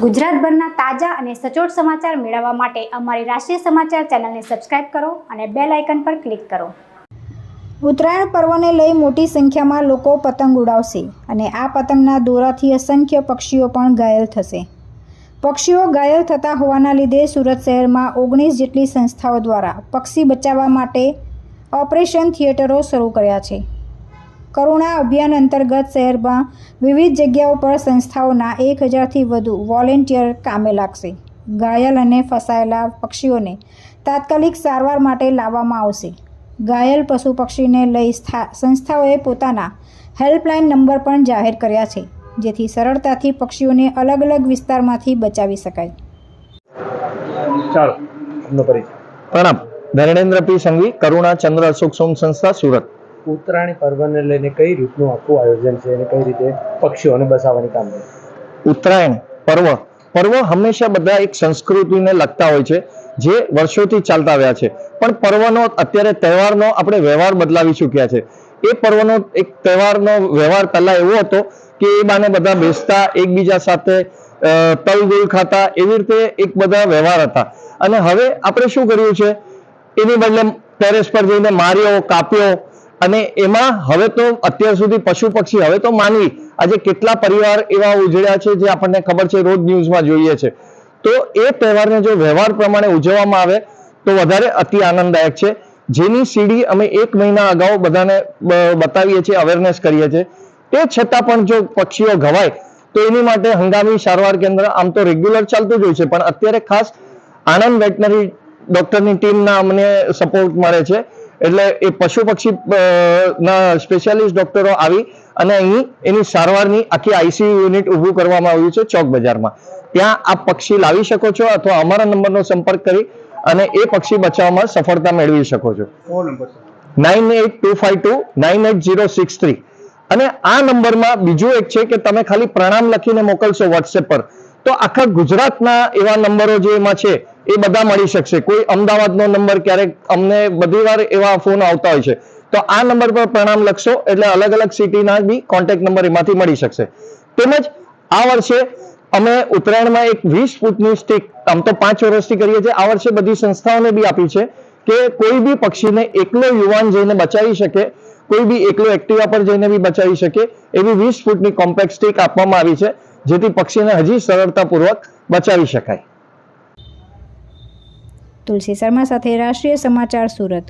ગુજરાતભરના તાજા અને સચોટ સમાચાર મેળવવા માટે અમારી રાષ્ટ્રીય સમાચાર ચેનલને સબસ્ક્રાઇબ કરો અને બેલ આઇકન પર ક્લિક કરો। ઉત્તરાયણ પર્વને લઈ મોટી સંખ્યામાં લોકો પતંગ ઉડાવશે અને આ પતંગના દોરાથી અસંખ્ય પક્ષીઓ પણ ઘાયલ થશે। પક્ષીઓ ઘાયલ થતા હોવાના લીધે સુરત શહેરમાં 19 જેટલી સંસ્થાઓ દ્વારા પક્ષી બચાવવા માટે ઓપરેશન થિયેટરો શરૂ કર્યા છે। કરુણા અભિયાન અંતર્ગત શહેરમાં વિવિધ જગ્યાઓ પર સંસ્થાઓના 1000થી વધુ વોલેન્ટિયર કામે લાગશે। ઘાયલ અને ફસાયેલા પક્ષીઓને તાત્કાલિક સારવાર માટે લાવવામાં આવશે। ઘાયલ પશુ પક્ષીને લઈ સંસ્થાઓએ પોતાના હેલ્પલાઇન નંબર પણ જાહેર કર્યા છે, જેથી સરળતાથી પક્ષીઓને અલગ અલગ વિસ્તારમાંથી બચાવી શકાય। પ્રણામ, ધર્મેન્દ્ર પી સંઘવી, કરુણા ચંદ્ર અશોક સોમ સંસ્થા, સુરત। ઉત્તરાયણ પર્વને લઈને કઈ રીતનું આખું આયોજન છે અને કઈ રીતે પક્ષીઓને બચાવવાની કામગીરી? ઉત્તરાયણ પર્વ હંમેશા બધા એક સંસ્કૃતિને લગતા હોય છે, જે વર્ષોથી ચાલતા આવ્યા છે, પણ પર્વનો અત્યારે તહેવારનો આપણે વ્યવહાર બદલાવી ચૂક્યા છે। એ પર્વનો એક તહેવારનો વ્યવહાર પહેલા એવો હતો કે એ બાને બધા બેસતા, એકબીજા સાથે તલ ગુળ ખાતા, એવી રીતે એક બધા વ્યવહાર હતા। અને હવે આપણે શું કર્યું છે, એની બદલે ટેરેસ પર જઈને માર્યો, કાપ્યો, અને એમાં હવે તો અત્યાર સુધી પશુ પક્ષી, હવે તો માનવી, આજે કેટલા પરિવાર એવા ઉજળ્યા છે જે આપણને ખબર છે, રોજ ન્યૂઝમાં જોઈએ છે। તો એ તહેવારને જો વ્યવહાર પ્રમાણે ઉજવવામાં આવે તો વધારે અતિ આનંદદાયક છે, જેની સીડી અમે 1 મહિના અગાઉ બધાને બતાવીએ છીએ, અવેરનેસ કરીએ છીએ। તે છતાં પણ જો પક્ષીઓ ઘવાય તો એની માટે હંગામી સારવાર કેન્દ્ર આમ તો રેગ્યુલર ચાલતું જ હોય છે, પણ અત્યારે ખાસ આણંદ વેટનરી ડોક્ટરની ટીમના અમને સપોર્ટ મળે છે। એટલે એ પશુ પક્ષી ના સ્પેશિયાલિસ્ટ ડોક્ટરો આવી અને અહીં એની સારવારની આખી આઈસીયુ યુનિટ ઊભું કરવામાં આવ્યું છે ચોક બજારમાં। ત્યાં આપ પક્ષી લાવી શકો છો અથવા અમારા નંબરનો સંપર્ક કરી અને એ પક્ષી બચાવવામાં સફળતા મેળવી શકો છો। 9825298063। અને આ નંબરમાં બીજું એક છે કે તમે ખાલી પ્રણામ લખીને મોકલશો વોટ્સએપ પર, તો આખા ગુજરાતના એવા નંબરો જે એમાં છે એ બધા મળી શકશે। કોઈ અમદાવાદનો નંબર, ક્યારેક અમને બધી વાર એવા ફોન આવતા હોય છે, તો આ નંબર પર પ્રણામ લખશો એટલે અલગ અલગ સિટીના બી કોન્ટેક્ટ નંબર એમાંથી મળી શકશે। તેમજ આ વર્ષે અમે ઉત્તરાયણમાં એક 20 ફૂટની સ્ટિક, આમ તો 5 વર્ષથી કરીએ છીએ, આ વર્ષે બધી સંસ્થાઓને બી આપી છે કે કોઈ બી પક્ષીને એકલો યુવાન જઈને બચાવી શકે, કોઈ બી એકલો એક્ટિવા પર જઈને બી બચાવી શકે, એવી 20 ફૂટની કોમ્પેક્ટ સ્ટિક આપવામાં આવી છે, જેથી પક્ષીને હજી સરળતાપૂર્વક બચાવી શકાય। તુલસી શર્મા સાથે રાષ્ટ્રીય સમાચાર, સુરત।